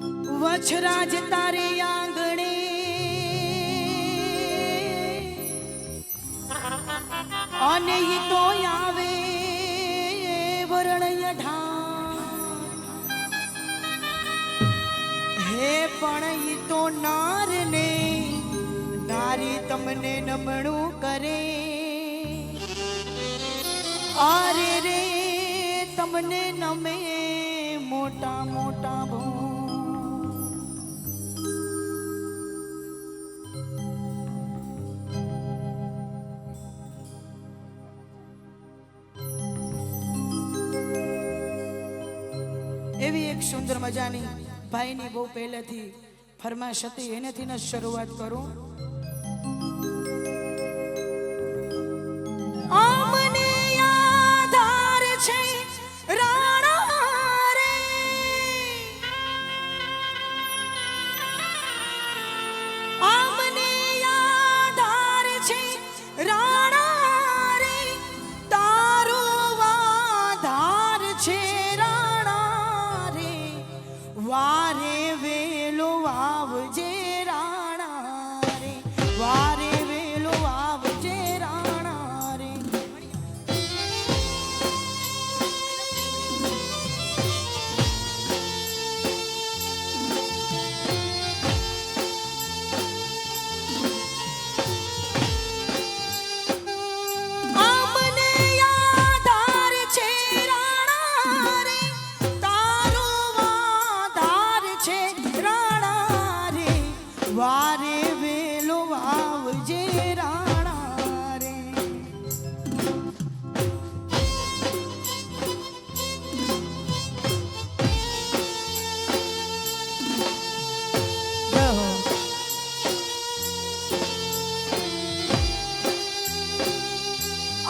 વછરાજ તારે આંગણે અને ઈ તો આવે વરણય ઢાળ હે પણ ઈ તો નાર ને નારી તમને નમણું કરે આરે રે તમને નમે મોટા મોટા ભો એવી એક સુંદર મજાની ભાઈની બહુ પહેલેથી ફરમાશ હતી એનેથી જ શરૂઆત કરું આમને આધાર છે રાણા રે આમને આધાર છે રાણા રે તારો આધાર છે વારે વેલો આવજે રાણા રે વારે વેલો આવજે રાણા રે આમને આધાર છે રાણા રે તારો વારે વેલો આવજે રાણા રે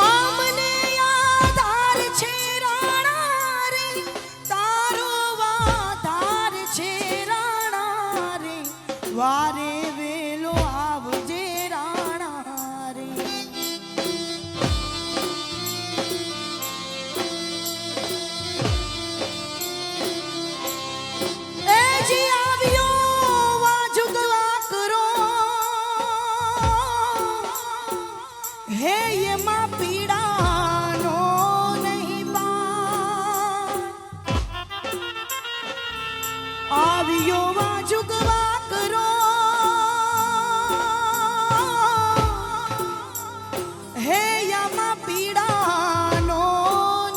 આમને આધાર છે રાણા રે તારો આધાર છે રાણા રે વારે વેલો આવજે રાણા રે એ જી આવ્યો વાજુગવા કરો હે એમાં પીડાનો નહીં બા આવ્યો વાજુગવા કરો હે યામાં પીડાનો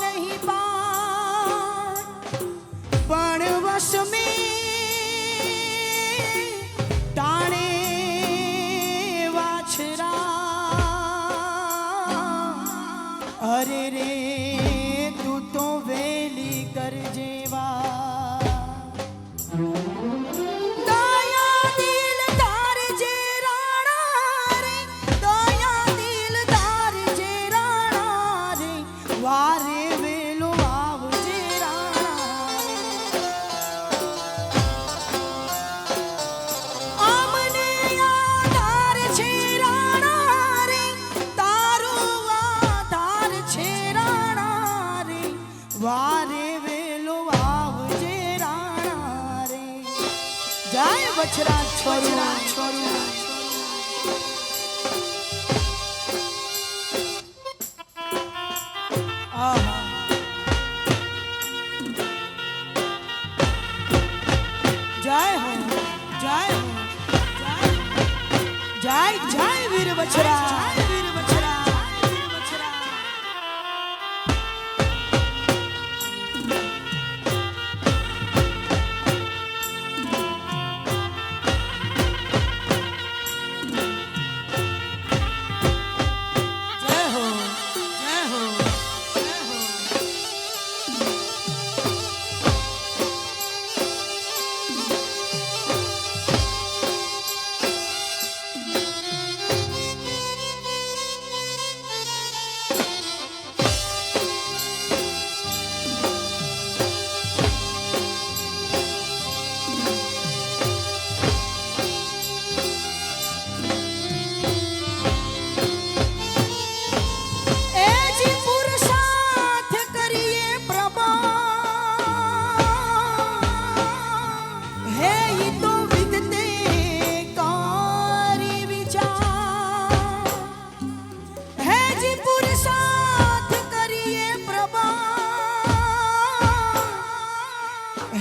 નહીં બા પણ વસમે ટાણે વાછરા અરે રે તું તો વેલી કરજે વા દયા દિલ તાર જે રાણા રે દયા દિલ તાર જે રાણા રે વારે વેલો આવજે રાણા આમને આધાર છે રાણા રે તારો આધાર છે રાણા રે વારે વેલો આવજે રાણા રે જય વછરા છોરા છોરા જય હો જય હો જય જય વીર વછરા વીર વછરા વીર વછરા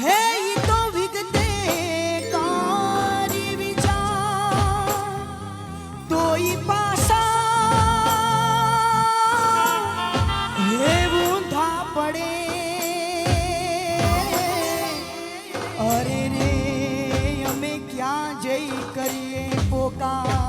હે ઈ તો વિગતે કારી વિચાર તોય પાસા હે ઊંધા પડે અરે રે અમે ક્યાં જઈ કરીએ પોકા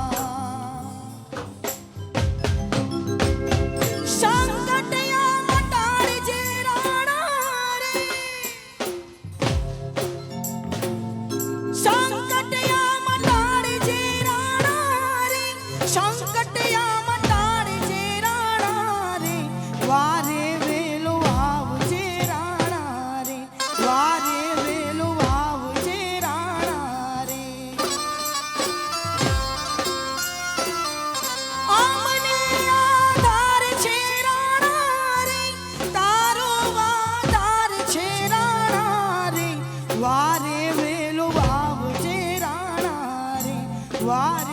વારે